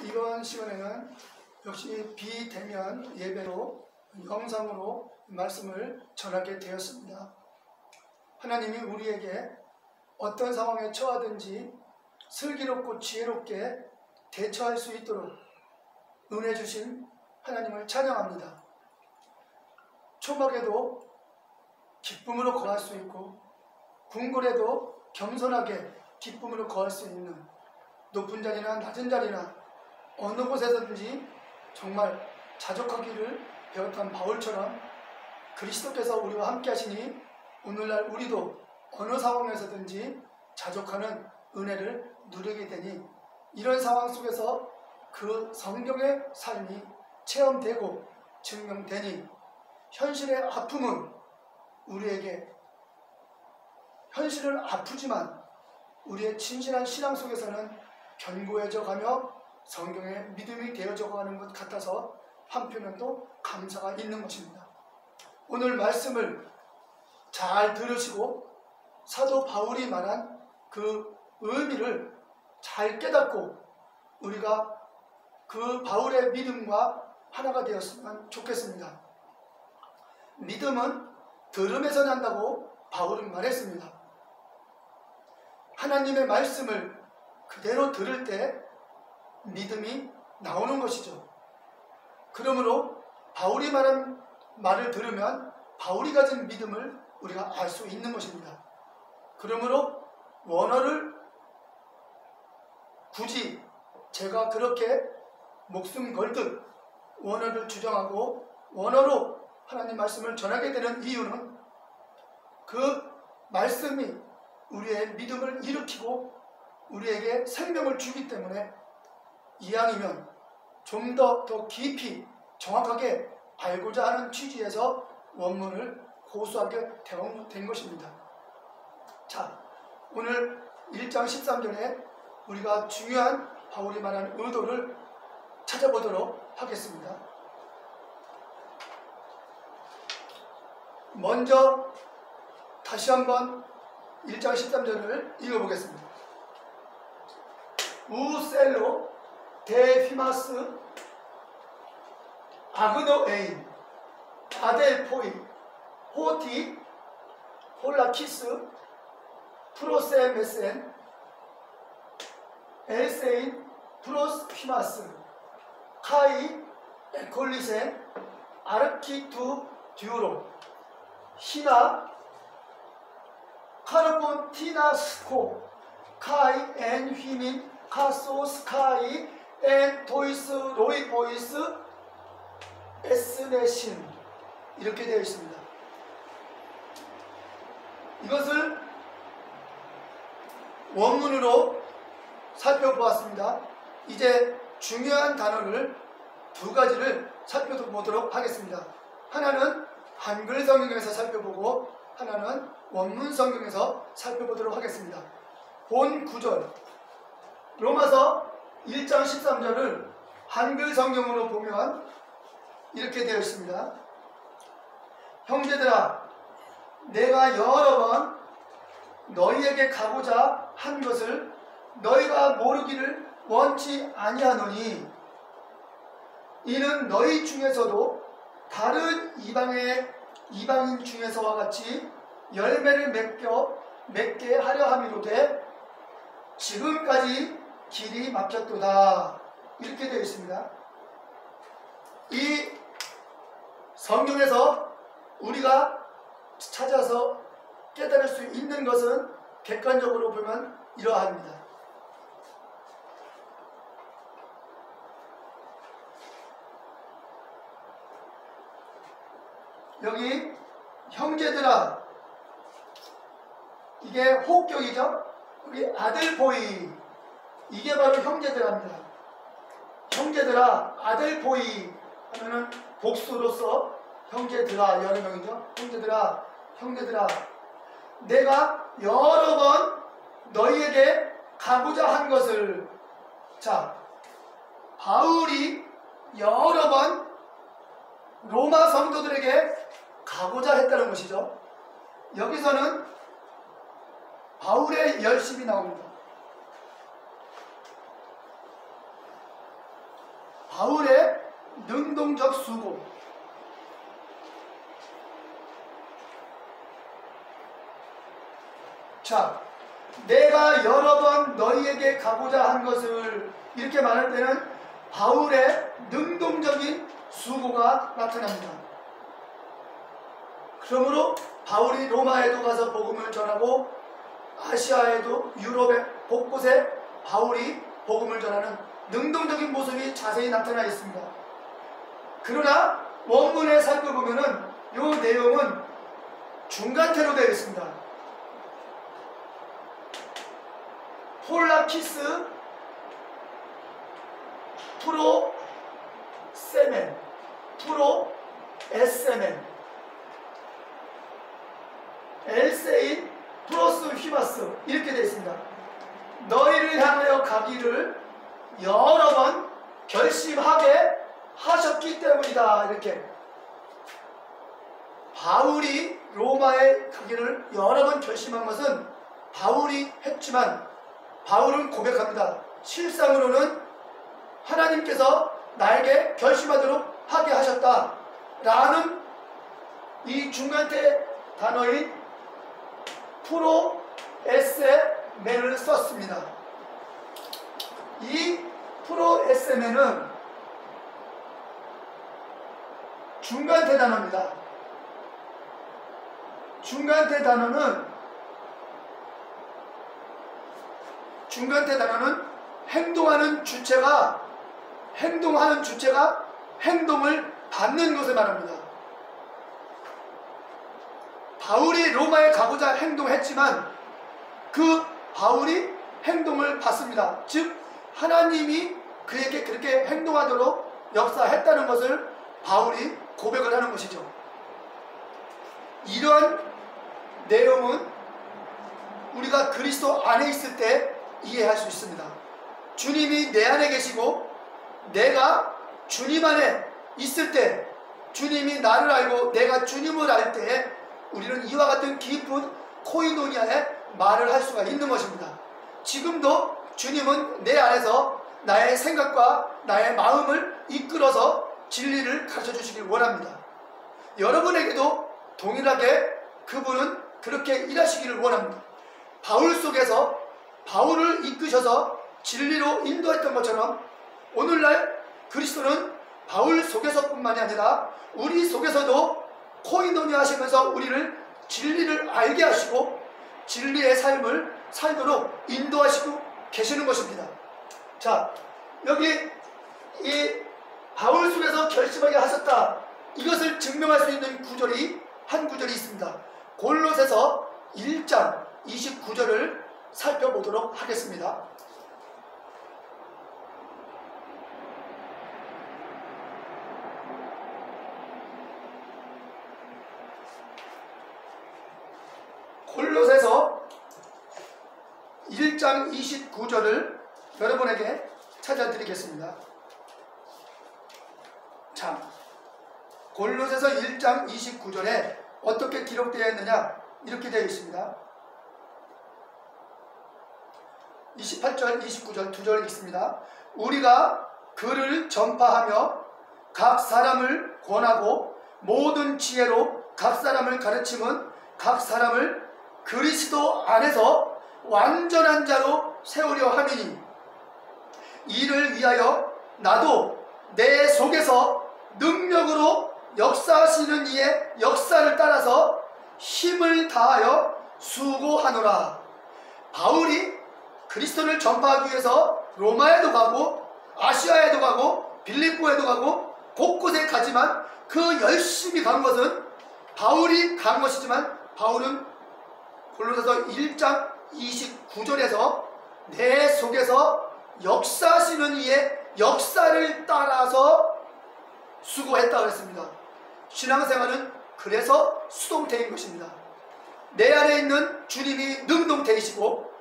이번 시간에는 역시 비대면 예배로 영상으로 말씀을 전하게 되었습니다. 하나님이 우리에게 어떤 상황에 처하든지 슬기롭고 지혜롭게 대처할 수 있도록 은혜 주신 하나님을 찬양합니다. 초막에도 기쁨으로 거할 수 있고 궁궐에도 겸손하게 기쁨으로 거할 수 있는 높은 자리나 낮은 자리나 어느 곳에서든지 정말 자족하기를 배웠던 바울처럼 그리스도께서 우리와 함께 하시니 오늘날 우리도 어느 상황에서든지 자족하는 은혜를 누리게 되니 이런 상황 속에서 그 성경의 삶이 체험되고 증명되니 현실의 아픔은 우리에게 현실은 아프지만 우리의 진실한 신앙 속에서는 견고해져 가며 성경의 믿음이 되어져 가는 것 같아서 한편은 또 감사가 있는 것입니다. 오늘 말씀을 잘 들으시고 사도 바울이 말한 그 의미를 잘 깨닫고 우리가 그 바울의 믿음과 하나가 되었으면 좋겠습니다. 믿음은 들음에서 난다고 바울은 말했습니다. 하나님의 말씀을 그대로 들을 때 믿음이 나오는 것이죠. 그러므로 바울이 말한 말을 들으면 바울이 가진 믿음을 우리가 알 수 있는 것입니다. 그러므로 원어를 굳이 제가 그렇게 목숨 걸듯 원어를 주장하고 원어로 하나님 말씀을 전하게 되는 이유는 그 말씀이 우리의 믿음을 일으키고 우리에게 생명을 주기 때문에 이왕이면 좀 더 깊이 정확하게 알고자 하는 취지에서 원문을 고수하게 된 것입니다. 자, 오늘 1장 13절에 우리가 중요한 바울이 말한 의도를 찾아보도록 하겠습니다. 먼저 다시 한번 1장 13절을 읽어보겠습니다. 우셀로 데피마스 아그노에인 아델포이 호티 홀라키스 프로세메센 엘세인 프로스피마스 카이 에콜리센 아르키투 듀로 히나 카르본티나스코 카이 엔 휘민 카소스 카이 엔 토이스 로이포이스 에스네신 이렇게 되어 있습니다. 이것을 원문으로 살펴보았습니다. 이제 중요한 단어를 두 가지를 살펴보도록 하겠습니다. 하나는 한글 성경에서 살펴보고 하나는 원문 성경에서 살펴보도록 하겠습니다. 본 구절 로마서 1장 13절을 한글 성경으로 보면 이렇게 되어 있습니다. 형제들아 내가 여러 번 너희에게 가고자 한 것을 너희가 모르기를 원치 아니하노니 이는 너희 중에서도 다른 이방인 중에서와 같이 열매를 맺게 하려 함이로되 지금까지 길이 막혔도다 이렇게 되어 있습니다. 이 성경에서 우리가 찾아서 깨달을 수 있는 것은 객관적으로 보면 이러합니다. 여기 형제들아 이게 호격이죠. 우리 아들보이 이게 바로 형제들합니다. 형제들아 아들보이 하면은 복수로서 형제들아 여러 명이죠. 형제들아 내가 여러 번 너희에게 가고자 한 것을 자 바울이 여러 번 로마 성도들에게 가고자 했다는 것이죠. 여기서는 바울의 열심이 나옵니다. 바울의 능동적 수고. 자, 내가 여러 번 너희에게 가고자 한 것을 이렇게 말할 때는 바울의 능동적인 수고가 나타납니다. 그러므로 바울이 로마에도 가서 복음을 전하고 아시아에도 유럽의 곳곳에 바울이 복음을 전하는 능동적인 모습이 자세히 나타나 있습니다. 그러나 원문에 살펴보면은 이 내용은 중간태로 되어 있습니다. 폴라키스 프로 세멘, 프로 에세멘, 엘세인 프로스 휘바스 이렇게 되어 있습니다. 너희를 향하여 가기를 여러 번 결심하게 하셨기 때문이다. 이렇게 바울이 로마에 가기를 여러 번 결심한 것은 바울이 했지만 바울은 고백합니다. 실상으로는 하나님께서 나에게 결심하도록 하게 하셨다 라는 이 중간태 단어인 프로 에세멘을 썼습니다. 이 프로 에세멘은 중간태 단어입니다. 중간태 단어는 행동하는 주체가 행동을 받는 것을 말합니다. 바울이 로마에 가고자 행동했지만 그 바울이 행동을 받습니다. 즉 하나님이 그에게 그렇게 행동하도록 역사했다는 것을 바울이 고백을 하는 것이죠. 이러한 내용은 우리가 그리스도 안에 있을 때 이해할 수 있습니다. 주님이 내 안에 계시고 내가 주님 안에 있을 때, 주님이 나를 알고 내가 주님을 알 때 우리는 이와 같은 깊은 코이노니아의 말을 할 수가 있는 것입니다. 지금도 주님은 내 안에서 나의 생각과 나의 마음을 이끌어서 진리를 가르쳐 주시길 원합니다. 여러분에게도 동일하게 그분은 그렇게 일하시기를 원합니다. 바울 속에서 바울을 이끄셔서 진리로 인도했던 것처럼 오늘날 그리스도는 바울 속에서뿐만이 아니라 우리 속에서도 코이노니아 하시면서 우리를 진리를 알게 하시고 진리의 삶을 살도록 인도하시고 계시는 것입니다. 자, 여기 이 바울 속에서 결심하게 하셨다, 이것을 증명할 수 있는 한 구절이 있습니다. 골로새서 1장 29절을 살펴보도록 하겠습니다. 골로새서 1장 29절을 여러분에게 찾아드리겠습니다. 자, 골로새서 1장 29절에 어떻게 기록되어 있느냐, 이렇게 되어 있습니다. 28절, 29절 두 절 있습니다. 우리가 그를 전파하며 각 사람을 권하고 모든 지혜로 각 사람을 가르침은 각 사람을 그리스도 안에서 완전한 자로 세우려 함이니 이를 위하여 나도 내 속에서 능력으로 역사하시는 이의 역사를 따라서 힘을 다하여 수고하노라. 바울이 그리스도를 전파하기 위해서 로마에도 가고 아시아에도 가고 빌립보에도 가고 곳곳에 가지만 그 열심히 간 것은 바울이 간 것이지만 바울은 골로새서 1장 29절에서 내 속에서 역사하시는 이의 역사를 따라서 수고했다고 했습니다. 신앙생활은 그래서 수동태인 것입니다. 내 안에 있는 주님이 능동태이시고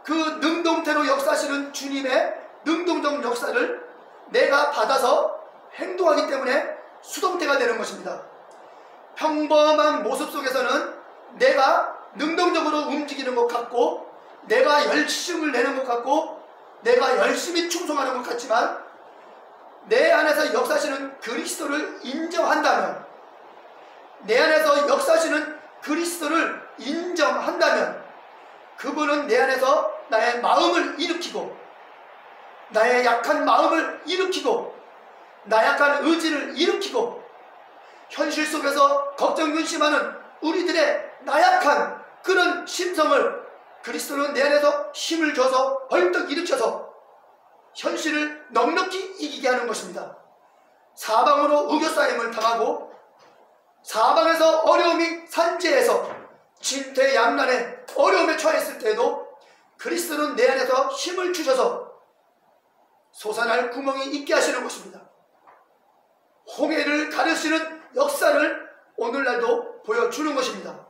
그 능동태로 역사하시는 주님의 능동적 역사를 내가 받아서 행동하기 때문에 수동태가 되는 것입니다. 평범한 모습 속에서는 내가 능동적으로 움직이는 것 같고 내가 열심을 내는 것 같고 내가 열심히 충성하는 것 같지만 내 안에서 역사하시는 그리스도를 인정한다면, 내 안에서 역사하시는 그리스도를 인정한다면 그분은 내 안에서 나의 마음을 일으키고, 나의 약한 마음을 일으키고, 나약한 의지를 일으키고, 현실 속에서 걱정 근심하는 우리들의 나약한 그런 심성을 그리스도는 내 안에서 힘을 줘서 벌떡 일으켜서 현실을 넉넉히 이기게 하는 것입니다. 사방으로 우겨싸임을 당하고, 사방에서 어려움이 산재해서 진퇴양난의 어려움에 처했을 때에도 그리스도는 내 안에서 힘을 주셔서 솟아날 구멍이 있게 하시는 것입니다. 홍해를 가르시는 역사를 오늘날도 보여주는 것입니다.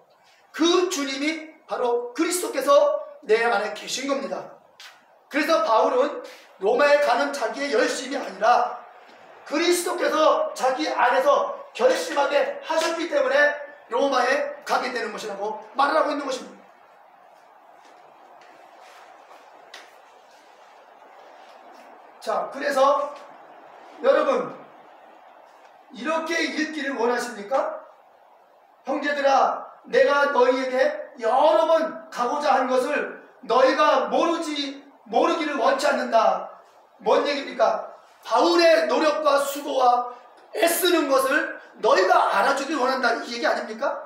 그 주님이 바로 그리스도께서 내 안에 계신 겁니다. 그래서 바울은 로마에 가는 자기의 열심이 아니라 그리스도께서 자기 안에서 결심하게 하셨기 때문에 로마에 가게 되는 것이라고 말을 하고 있는 것입니다. 자, 그래서 여러분, 이렇게 읽기를 원하십니까? 형제들아, 내가 너희에게 여러 번 가고자 한 것을 너희가 모르기를 원치 않는다. 뭔 얘기입니까? 바울의 노력과 수고와 애쓰는 것을 너희가 알아주길 원한다, 이 얘기 아닙니까?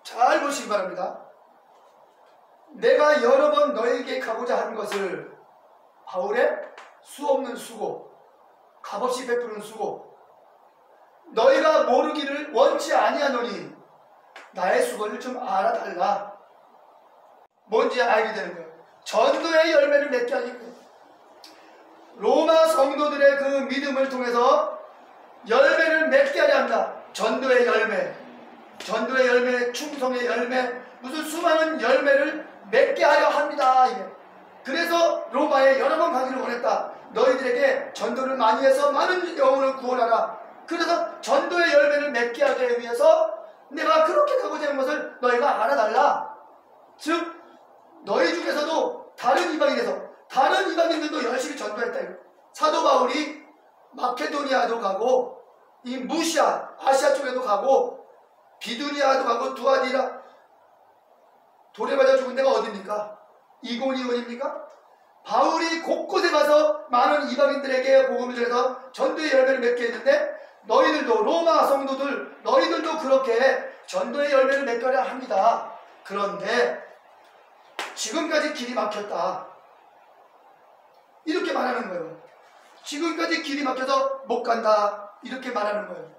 잘 보시기 바랍니다. 내가 여러 번 너에게 가고자 한 것을, 바울의 수없는 수고, 값없이 베푸는 수고, 너희가 모르기를 원치 아니하노니 나의 수고를 좀 알아달라. 뭔지 알게 되는 거예요. 전도의 열매를 맺게 하기 위해 로마 성도들의 그 믿음을 통해서 열매를 맺게 하려 합니다. 전도의 열매, 전도의 열매, 충성의 열매, 무슨 수많은 열매를 맺게 하려 합니다. 이게. 그래서 로마에 여러 번 가기를 원했다. 너희들에게 전도를 많이 해서 많은 영혼을 구원하라. 그래서 전도의 열매를 맺게 하기 위해서 내가 그렇게 가고자 하는 것을 너희가 알아달라. 즉 너희 중에서도 다른 이방인들도 열심히 전도했다. 사도 바울이 마케도니아도 가고, 이 무시아, 아시아 쪽에도 가고, 비두니아도 가고, 두아디라, 돌에 맞아 죽은 데가 어디입니까? 이고니온입니까? 바울이 곳곳에 가서 많은 이방인들에게 복음을 전해서 전도의 열매를 맺게 했는데, 너희들도, 로마 성도들, 너희들도 그렇게 전도의 열매를 맺게 합니다. 그런데 지금까지 길이 막혔다, 이렇게 말하는 거예요. 지금까지 길이 막혀서 못 간다, 이렇게 말하는 거예요.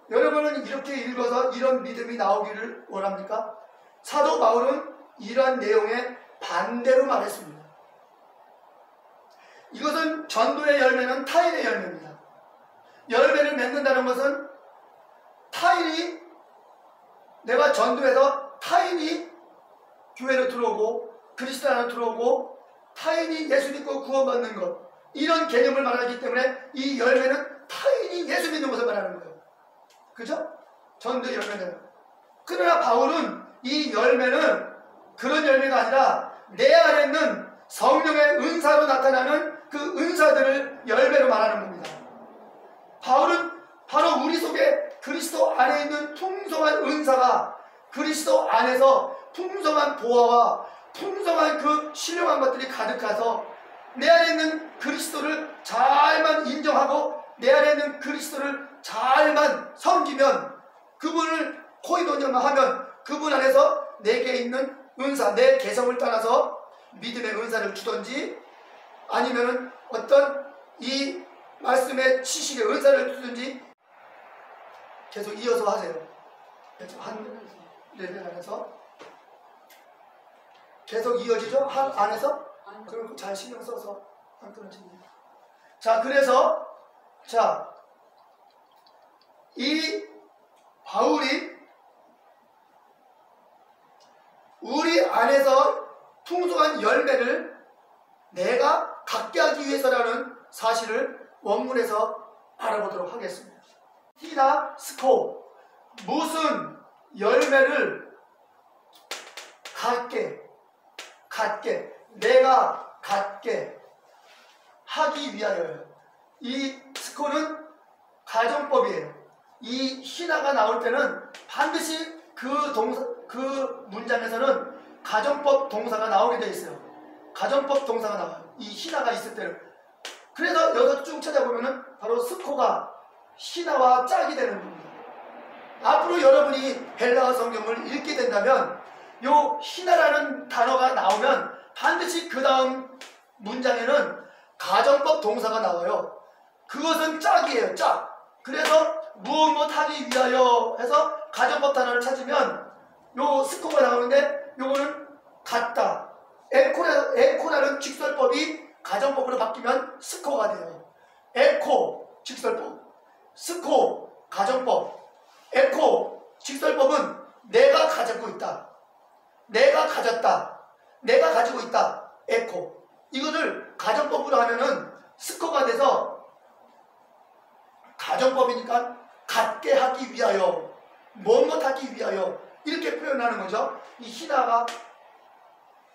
여러분은 이렇게 읽어서 이런 믿음이 나오기를 원합니까? 사도 바울은 이러한 내용에 반대로 말했습니다. 이것은 전도의 열매는 타인의 열매입니다. 열매를 맺는다는 것은 타인이, 내가 전도해서 타인이 교회로 들어오고 그리스도 안으로 들어오고 타인이 예수 믿고 구원받는 것, 이런 개념을 말하기 때문에 이 열매는 타인이 예수 믿는 것을 말하는 거예요. 그죠? 전도의 열매는. 그러나 바울은 이 열매는 그런 열매가 아니라 내 안에 있는 성령의 은사로 나타나는 그 은사들을 열매로 말하는 겁니다. 바울은 바로 우리 속에 그리스도 안에 있는 풍성한 은사가, 그리스도 안에서 풍성한 보화와 풍성한 그 신령한 것들이 가득해서 내 안에 있는 그리스도를 잘만 인정하고 내 안에 있는 그리스도를 잘만 섬기면, 그분을 코이도니아만 하면 그분 안에서 내게 있는 은사, 내 개성을 따라서 믿음의 은사를 주든지 아니면 어떤 이 말씀의 지식의 은사를 주든지 계속 이어서 하세요. 한 레벨 안에서 계속 이어지죠? 한 안에서? 그럼 잘 신경 써서 안 끊어집니다. 자, 그래서 이 바울이 우리 안에서 풍성한 열매를 내가 갖게 하기 위해서라는 사실을 원문에서 알아보도록 하겠습니다. 티나 스코, 무슨 열매를 갖게, 내가 갖게 하기 위하여요. 이 스코는 가정법이에요. 이 희나가 나올 때는 반드시 그 문장에서는 가정법 동사가 나오게 되어 있어요. 가정법 동사가 나와요. 이 희나가 있을 때는. 그래서 여기서 쭉 찾아보면은 바로 스코가 희나와 짝이 되는 겁니다. 앞으로 여러분이 헬라어 성경을 읽게 된다면 요 희나라는 단어가 나오면 반드시 그 다음 문장에는 가정법 동사가 나와요. 그것은 짝이에요. 짝. 그래서 무엇 하기 위하여 해서 가정법 단어를 찾으면 요 스코가 나오는데 요거는 같다. 에코라는 직설법이 가정법으로 바뀌면 스코가 돼요. 에코 직설법, 스코 가정법. 에코 직설법은 내가 가지고 있다, 내가 가졌다, 내가 가지고 있다. 에코. 이거를 가정법으로 하면은 스코가 돼서 가정법이니까 갖게 하기 위하여, 뭐뭐 하기 위하여 이렇게 표현하는 거죠. 이 희나가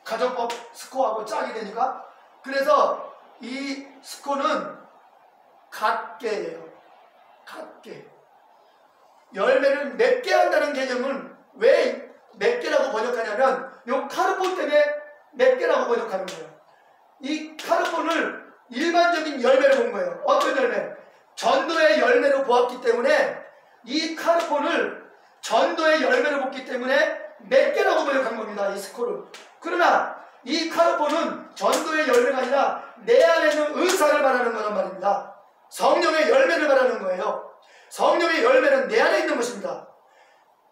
가정법 스코하고 짝이 되니까. 그래서 이 스코는 갖게예요. 갖게. 열매를 맺게 한다는 개념은 왜 맺게라고 번역하냐면 요 카르폰 때문에 맺게라고 번역하는 거예요. 이 카르폰을 일반적인 열매로 본 거예요. 어떤 열매? 전도의 열매로 보았기 때문에 이 카르폰을 전도의 열매로 봤기 때문에 맺게라고 번역한 겁니다. 이 스코를. 그러나 이 카르폰은 전도의 열매가 아니라 내 안에 있는 은사를 말하는 거란 말입니다. 성령의 열매를 말하는 거예요. 성령의 열매는 내 안에 있는 것입니다.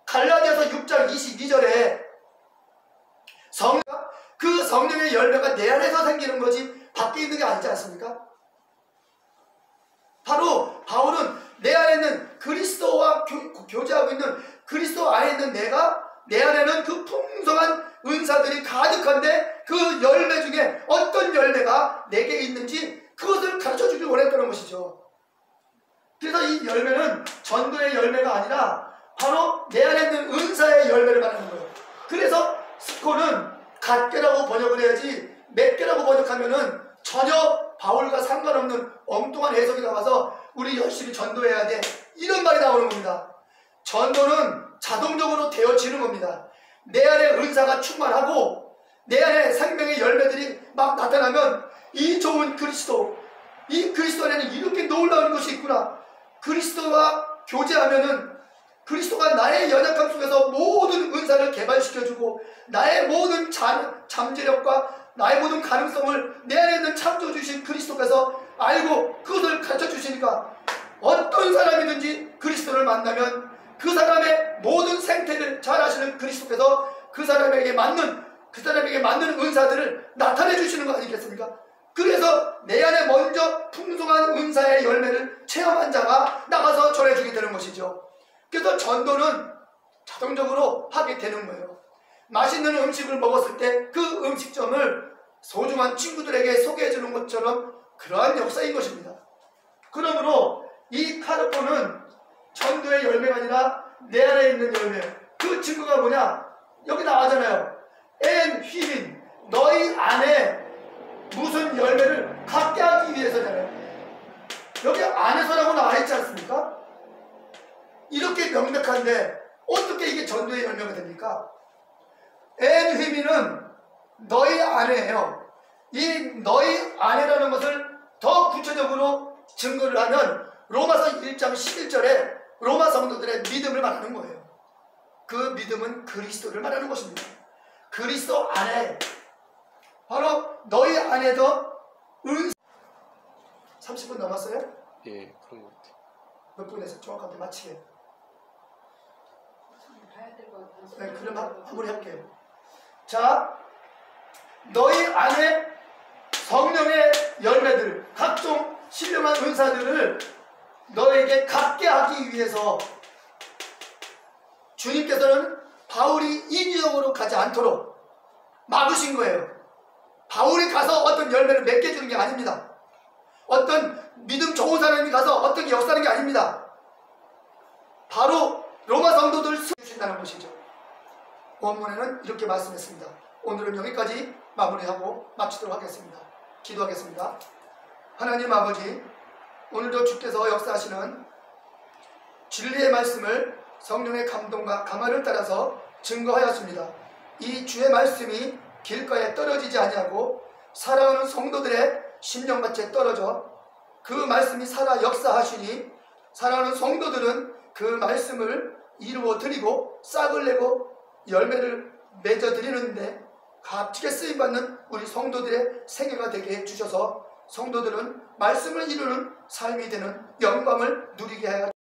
갈라디아서 6장 22절에 그 성령의 열매가 내 안에서 생기는 거지 밖에 있는 게 아니지 않습니까? 바로 바울은 내 안에 있는 그리스도와 교제하고 있는 그리스도 안에 있는 내 안에는 그 풍성한 은사들이 가득한데 그 열매 중에 어떤 열매가 내게 있는지 그것을 가르쳐주길 원했다는 것이죠. 그래서 이 열매는 전도의 열매가 아니라 바로 내 안에 있는 은사의 열매를 말하는 거예요. 그래서 스코는 갖게라고 번역을 해야지 맺게라고 번역하면은 전혀 바울과 상관없는 엉뚱한 해석이 나와서 우리 열심히 전도해야 돼 이런 말이 나오는 겁니다. 전도는 자동적으로 되어지는 겁니다. 내 안에 은사가 충만하고 내 안에 생명의 열매들이 막 나타나면 이 좋은 그리스도, 이 그리스도 안에는 이렇게 놀라운 것이 있구나. 그리스도와 교제하면은 그리스도가 나의 연약함 속에서 모든 은사를 개발시켜주고 나의 모든 잠재력과 나의 모든 가능성을 내 안에 있는 창조주신 그리스도께서 알고 그것을 가르쳐주시니까 어떤 사람이든지 그리스도를 만나면 그 사람의 모든 생태를 잘 아시는 그리스도께서 그 사람에게 맞는 은사들을 나타내 주시는 거 아니겠습니까? 그래서 내 안에 먼저 풍성한 은사의 열매를 체험한 자가 나가서 전해주게 되는 것이죠. 그래서 전도는 자동적으로 하게 되는 거예요. 맛있는 음식을 먹었을 때 그 음식점을 소중한 친구들에게 소개해주는 것처럼 그러한 역사인 것입니다. 그러므로 이 카르폰은 전도의 열매가 아니라 내 안에 있는 열매. 그 증거가 뭐냐? 여기 나와잖아요. 엔 휘민, 너희 안에 무슨 열매를 갖게 하기 위해서잖아요. 여기 안에서라고 나와 있지 않습니까? 이렇게 명백한데 어떻게 이게 전도의 열매가 됩니까? 엔 휘민은 너희 안에예요. 이 너희 안에라는 것을 더 구체적으로 증거를 하면 로마서 1장 11절에 로마 성도들의 믿음을 말하는 거예요. 그 믿음은 그리스도를 말하는 것입니다. 그리스도 안에 바로 너희 안에도 30분 넘었어요? 예, 그런 것 같아요. 몇 분에서 정확하게 마치게. 네, 그럼 마무리할게요. 자, 너희 안에 성령의 열매들, 각종 신령한 은사들을 너에게 갖게 하기 위해서 주님께서는 바울이 인위적으로 가지 않도록 막으신 거예요. 바울이 가서 어떤 열매를 맺게 해주는 게 아닙니다. 어떤 믿음 좋은 사람이 가서 어떻게 역사하는 게 아닙니다. 바로 로마 성도들 세우신다는 것이죠. 본문에는 이렇게 말씀했습니다. 오늘은 여기까지 마무리하고 마치도록 하겠습니다. 기도하겠습니다. 하나님 아버지, 오늘도 주께서 역사하시는 진리의 말씀을 성령의 감동과 감화를 따라서 증거하였습니다. 이 주의 말씀이 길가에 떨어지지 아니하고 사랑하는 성도들의 심령밭에 떨어져 그 말씀이 살아 역사하시니 사랑하는 성도들은 그 말씀을 이루어 드리고 싹을 내고 열매를 맺어 드리는데 값지게 쓰임받는 우리 성도들의 생애가 되게 해주셔서 성도들은 말씀을 이루는 삶이 되는 영광을 누리게 하여